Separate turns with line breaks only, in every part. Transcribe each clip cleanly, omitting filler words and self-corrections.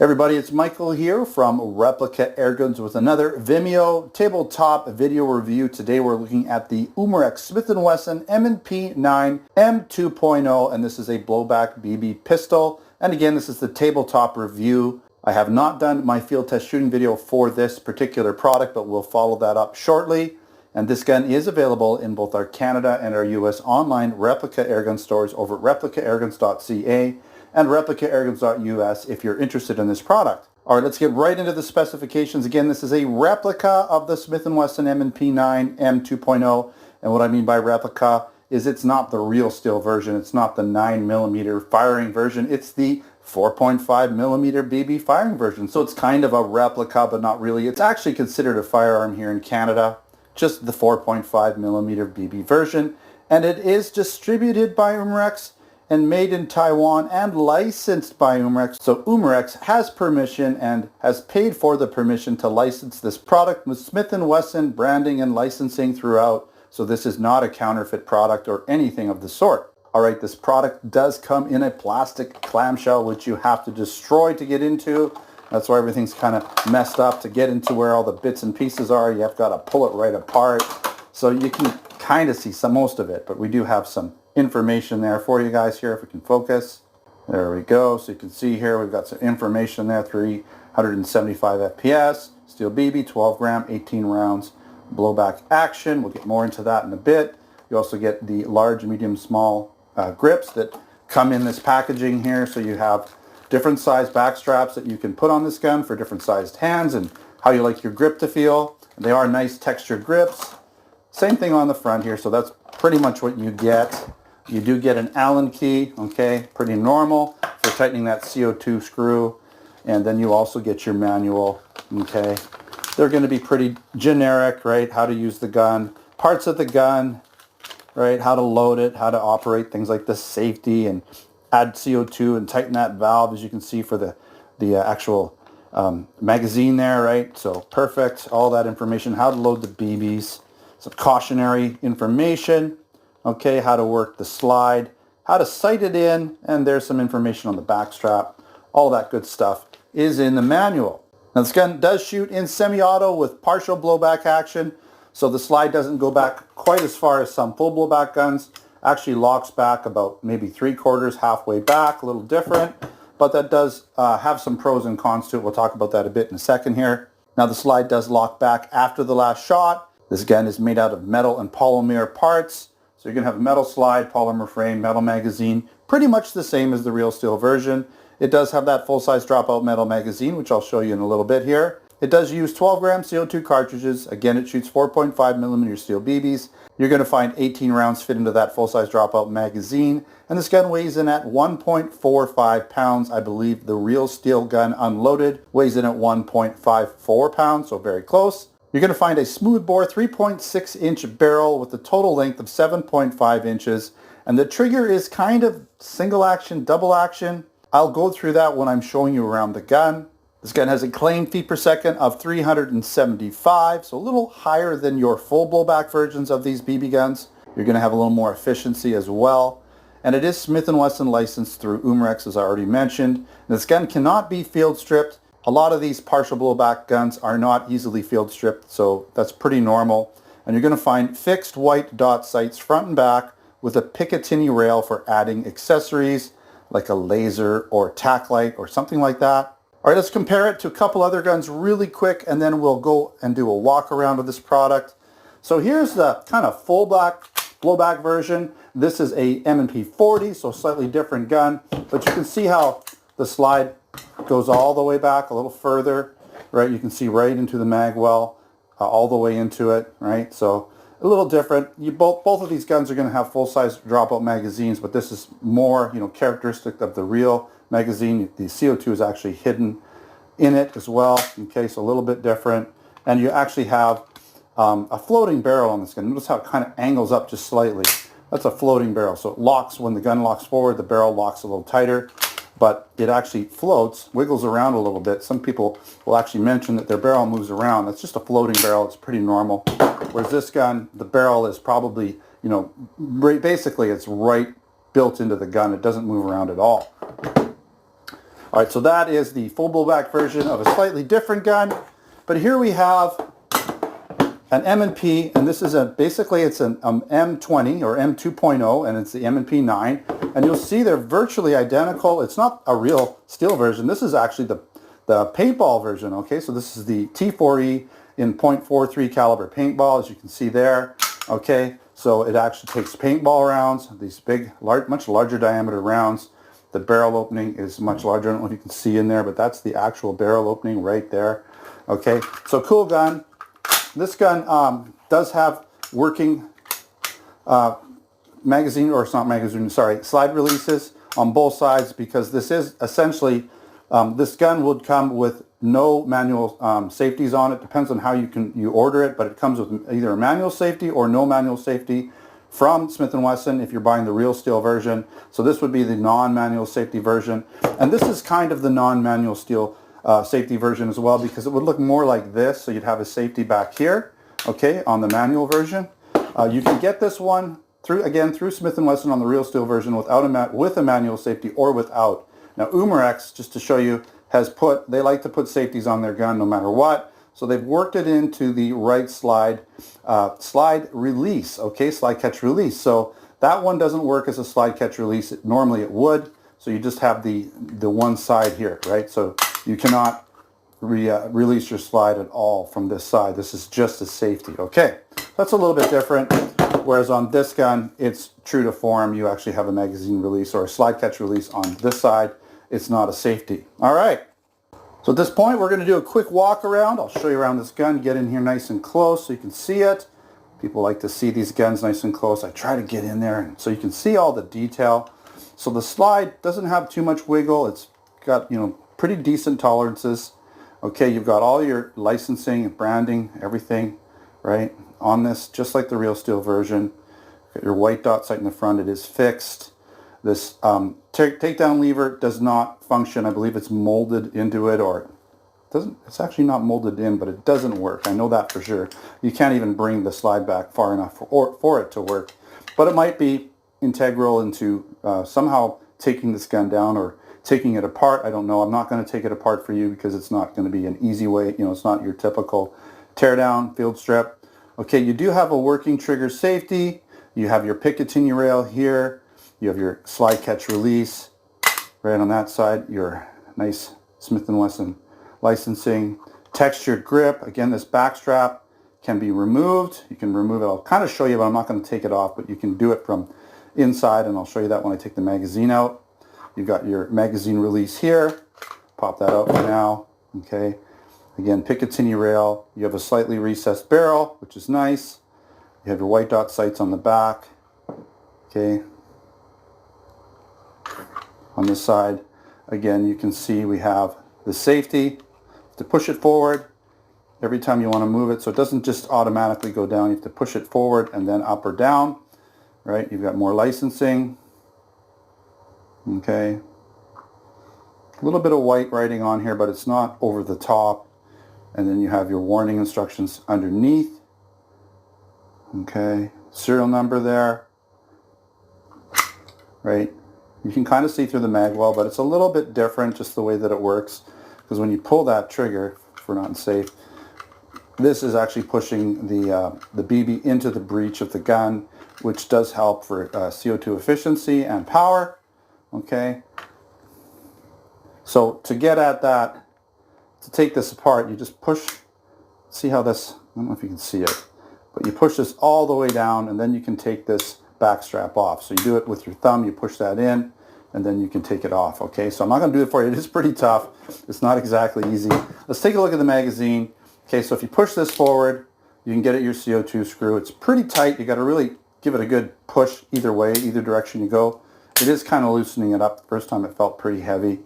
Everybody, it's Michael here from Replica Airguns with another Vimeo tabletop video review. Today we're looking at the Umarex Smith & Wesson M&P 9 M2.0, and this is a blowback BB pistol. And again, this is the tabletop review. I have not done my field test shooting video for this particular product, but we'll follow that up shortly. And this gun is available in both our Canada and our US online Replica Airgun stores over at replicairguns.ca and replicairguns.us if you're interested in this product. All right, let's get right into the specifications. Again, this is a replica of the Smith & Wesson M&P 9 M2.0, and what I mean by replica is it's not the real steel version. It's not the 9mm firing version. It's the 4.5mm BB firing version. So it's kind of a replica, but not really. It's actually considered a firearm here in Canada, just the 4.5mm BB version, and it is distributed by Umarex and made in Taiwan and licensed by Umarex. So Umarex has permission and has paid for the permission to license this product with Smith & Wesson branding and licensing throughout. So this is not a counterfeit product or anything of the sort. All right, this product does come in a plastic clamshell, which you have to destroy to get into. That's why everything's kind of messed up. To get into where all the bits and pieces are, you have got to pull it right apart. So you can kind of see most of it, but we do have some information there for you guys here if we can focus. There we go. So you can see here we've got some information there. 375 FPS, steel BB, 12 gram, 18 rounds, blowback action. We'll get more into that in a bit. You also get the large, medium, small grips that come in this packaging here. So you have different size back straps that you can put on this gun for different sized hands and how you like your grip to feel. They are nice textured grips. Same thing on the front here. So that's pretty much what you get. You do get an Allen key, okay, pretty normal for tightening that CO2 screw. And then you also get your manual, okay. They're going to be pretty generic, right? How to use the gun, parts of the gun, right? How to load it, how to operate, things like the safety and add CO2 and tighten that valve, as you can see for the actual magazine there, right? So perfect, all that information, how to load the BBs, some cautionary information. Okay, how to work the slide, how to sight it in, and there's some information on the back strap. All that good stuff is in the manual. Now this gun does shoot in semi-auto with partial blowback action, so the slide doesn't go back quite as far as some full blowback guns. Actually locks back about maybe 3/4, halfway back, a little different, but that does have some pros and cons to it. We'll talk about that a bit in a second here. Now the slide does lock back after the last shot. This gun is made out of metal and polymer parts. So you're going to have a metal slide, polymer frame, metal magazine, pretty much the same as the real steel version. It does have that full-size dropout metal magazine, which I'll show you in a little bit here. It does use 12 gram CO2 cartridges. Again, it shoots 4.5mm steel BBs. You're going to find 18 rounds fit into that full-size dropout magazine. And this gun weighs in at 1.45 pounds. I believe the real steel gun unloaded weighs in at 1.54 pounds, so very close. You're going to find a smoothbore 3.6-inch barrel with a total length of 7.5 inches. And the trigger is kind of single action, double action. I'll go through that when I'm showing you around the gun. This gun has a claimed feet per second of 375, so a little higher than your full blowback versions of these BB guns. You're going to have a little more efficiency as well. And it is Smith & Wesson licensed through Umarex, as I already mentioned. And this gun cannot be field stripped. A lot of these partial blowback guns are not easily field stripped, so that's pretty normal. And you're going to find fixed white dot sights front and back with a Picatinny rail for adding accessories like a laser or tack light or something like that. All right, let's compare it to a couple other guns really quick, and then we'll go and do a walk around of this product. So here's the kind of full blowback version. This is a M&P 40, so slightly different gun, but you can see how the slide goes all the way back a little further, right? You can see right into the mag well, all the way into it, right? So a little different. Both of these guns are going to have full-size dropout magazines, but this is more, characteristic of the real magazine. The CO2 is actually hidden in it as well. Okay, so a little bit different. And you actually have a floating barrel on this gun. Notice how it kind of angles up just slightly. That's a floating barrel. So it locks when the gun locks forward, the barrel locks a little tighter. But it actually floats, wiggles around a little bit. Some people will actually mention that their barrel moves around. That's just a floating barrel. It's pretty normal. Whereas this gun, the barrel is probably, basically it's right built into the gun. It doesn't move around at all. All right, so that is the full blowback version of a slightly different gun. But here we have an M&P, and this is basically it's an M20 or M2.0, and it's the M&P 9. And you'll see they're virtually identical. It's not a real steel version. This is actually the paintball version, okay? So this is the T4E in .43 caliber paintball, as you can see there, okay? So it actually takes paintball rounds, these big, much larger diameter rounds. The barrel opening is much larger. I don't know if you can see in there, but that's the actual barrel opening right there. Okay, so cool gun. This gun does have working magazine, or it's not magazine, sorry, slide releases on both sides, because this is essentially, this gun would come with no manual safeties on it. Depends on how you order it, but it comes with either a manual safety or no manual safety from Smith & Wesson if you're buying the real steel version. So this would be the non-manual safety version. And this is kind of the non-manual steel safety version as well, because it would look more like this. So you'd have a safety back here, okay, on the manual version. You can get this one through Smith & Wesson on the real steel version with a manual safety or without. Now Umarex, just to show you, they like to put safeties on their gun no matter what. So they've worked it into the right slide release, okay, slide catch release. So that one doesn't work as a slide catch release. Normally it would. So you just have the one side here, right? So you cannot release your slide at all from this side. This is just a safety, okay? That's a little bit different. Whereas on this gun, it's true to form. You actually have a magazine release or a slide catch release on this side. It's not a safety. All right. So at this point, we're going to do a quick walk around. I'll show you around this gun, get in here nice and close so you can see it. People like to see these guns nice and close. I try to get in there so you can see all the detail. So the slide doesn't have too much wiggle. It's got, pretty decent tolerances. Okay, you've got all your licensing and branding, everything, right, on this, just like the real steel version. Got your white dot sight in the front. It is fixed. This takedown lever does not function. I believe it's molded into it, or it's actually not molded in, but it doesn't work. I know that for sure. You can't even bring the slide back far enough for it to work. But it might be integral into somehow taking this gun down or taking it apart. I don't know. I'm not going to take it apart for you because it's not going to be an easy way. It's not your typical teardown field strip. Okay, you do have a working trigger safety. You have your Picatinny rail here. You have your slide catch release right on that side. Your nice Smith & Wesson licensing. Textured grip. Again, this back strap can be removed. You can remove it. I'll kind of show you, but I'm not going to take it off, but you can do it from inside, and I'll show you that when I take the magazine out. You've got your magazine release here. Pop that out for now. Okay. Again, Picatinny rail. You have a slightly recessed barrel, which is nice. You have your white dot sights on the back. Okay. On this side, again, you can see we have the safety to push it forward every time you want to move it, so it doesn't just automatically go down. You have to push it forward and then up or down, right? You've got more licensing. Okay. A little bit of white writing on here, but it's not over the top. And then you have your warning instructions underneath. Okay. Serial number there. Right. You can kind of see through the mag well, but it's a little bit different just the way that it works. Because when you pull that trigger, if we're not safe, this is actually pushing the BB into the breech of the gun, which does help for CO2 efficiency and power. Okay. So to get at that, to take this apart, you just push, see how this, I don't know if you can see it, but you push this all the way down, and then you can take this back strap off. So you do it with your thumb, you push that in, and then you can take it off. Okay, so I'm not going to do it for you. It is pretty tough. It's not exactly easy. Let's take a look at the magazine. Okay, so if you push this forward, you can get at your CO2 screw. It's pretty tight. You got to really give it a good push either way, either direction you go. It is kind of loosening it up. The first time it felt pretty heavy.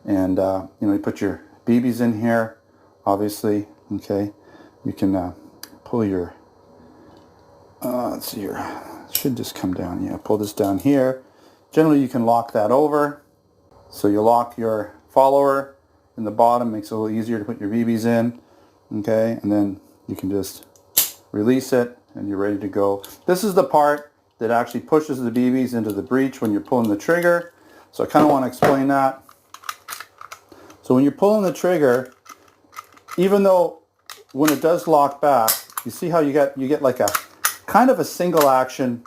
And, you put your BBs in here, obviously. Okay, you can pull your, let's see here. It should just come down. Yeah, pull this down here. Generally, you can lock that over. So you lock your follower in the bottom. Makes it a little easier to put your BBs in. Okay, and then you can just release it, and you're ready to go. This is the part that actually pushes the BBs into the breech when you're pulling the trigger. So I kind of want to explain that. So when you're pulling the trigger, even though when it does lock back, you see how you get like a kind of a single action.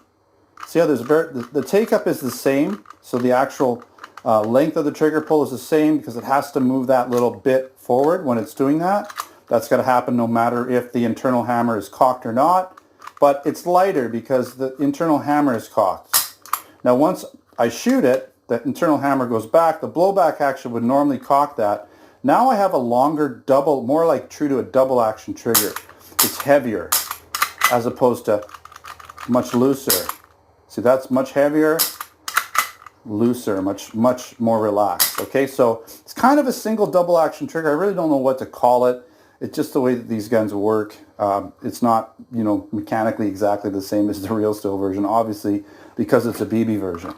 See how the take-up is the same, so the actual length of the trigger pull is the same because it has to move that little bit forward when it's doing that. That's going to happen no matter if the internal hammer is cocked or not, but it's lighter because the internal hammer is cocked. Now once I shoot it, the internal hammer goes back, the blowback action would normally cock that. Now I have a longer double, more like true to a double action trigger. It's heavier as opposed to much looser. See, that's much heavier, looser, much more relaxed. Okay, so it's kind of a single double action trigger. I really don't know what to call it. It's just the way that these guns work. It's not, you know, mechanically exactly the same as the real steel version, obviously, because it's a BB version.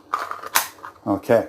Okay.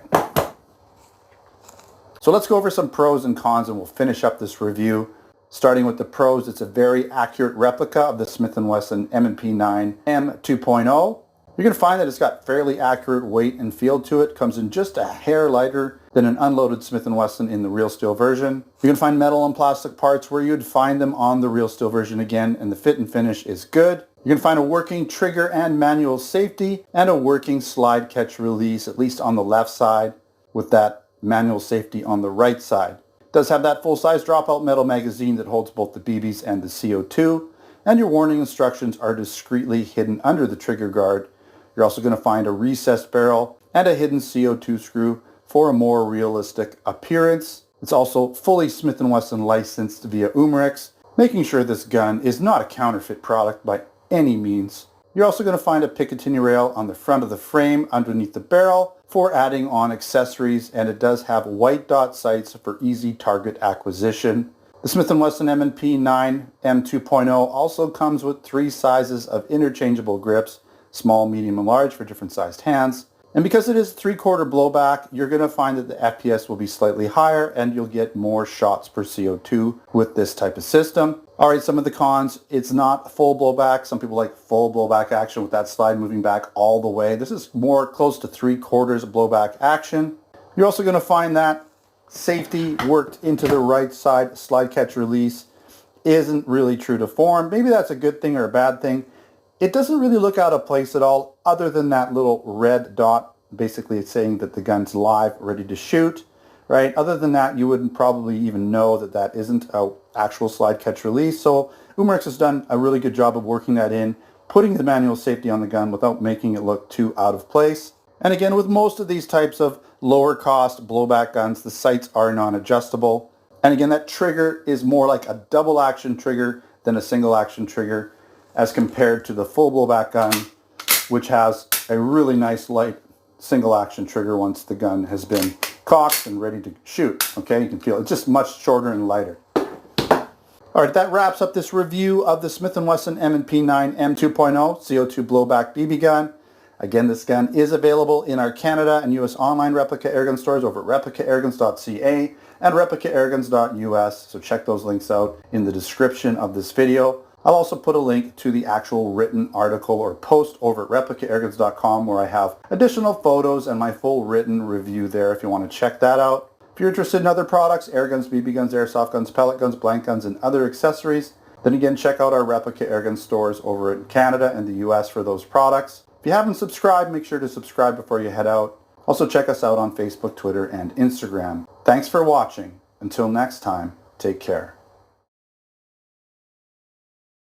So let's go over some pros and cons and we'll finish up this review. Starting with the pros, it's a very accurate replica of the Smith & Wesson M&P 9 M2.0. You're going to find that it's got fairly accurate weight and feel to it. Comes in just a hair lighter than an unloaded Smith & Wesson in the real steel version. You're going to find metal and plastic parts where you'd find them on the real steel version again, and the fit and finish is good. You're going to find a working trigger and manual safety and a working slide catch release, at least on the left side, with that manual safety on the right side. It does have that full-size dropout metal magazine that holds both the BBs and the CO2, and your warning instructions are discreetly hidden under the trigger guard. You're also going to find a recessed barrel and a hidden CO2 screw for a more realistic appearance. It's also fully Smith & Wesson licensed via Umarex, making sure this gun is not a counterfeit product by any means. You're also going to find a Picatinny rail on the front of the frame underneath the barrel for adding on accessories, and it does have white dot sights for easy target acquisition. The Smith & Wesson M&P 9 M2.0 also comes with 3 sizes of interchangeable grips, small, medium, and large for different sized hands. And because it is 3/4 blowback, you're going to find that the FPS will be slightly higher and you'll get more shots per CO2 with this type of system. All right, some of the cons, it's not full blowback. Some people like full blowback action with that slide moving back all the way. This is more close to 3/4 blowback action. You're also going to find that safety worked into the right side slide catch release isn't really true to form. Maybe that's a good thing or a bad thing. It doesn't really look out of place at all, other than that little red dot. Basically, it's saying that the gun's live, ready to shoot, right? Other than that, you wouldn't probably even know that that isn't an actual slide catch release. So Umarex has done a really good job of working that in, putting the manual safety on the gun without making it look too out of place. And again, with most of these types of lower cost blowback guns, the sights are non-adjustable. And again, that trigger is more like a double action trigger than a single action trigger, as compared to the full blowback gun, which has a really nice light single action trigger once the gun has been cocked and ready to shoot. Okay, you can feel it's just much shorter and lighter. All right, that wraps up this review of the Smith & Wesson M&P 9 M2.0 CO2 blowback BB gun. Again, this gun is available in our Canada and US online replica airgun stores over at replicaairguns.ca and replicaairguns.us, so check those links out in the description of this video. I'll also put a link to the actual written article or post over at replicaairguns.com, where I have additional photos and my full written review there if you want to check that out. If you're interested in other products, air guns, BB guns, airsoft guns, pellet guns, blank guns, and other accessories, then again check out our Replica Airgun stores over in Canada and the US for those products. If you haven't subscribed, make sure to subscribe before you head out. Also check us out on Facebook, Twitter, and Instagram. Thanks for watching. Until next time, take care.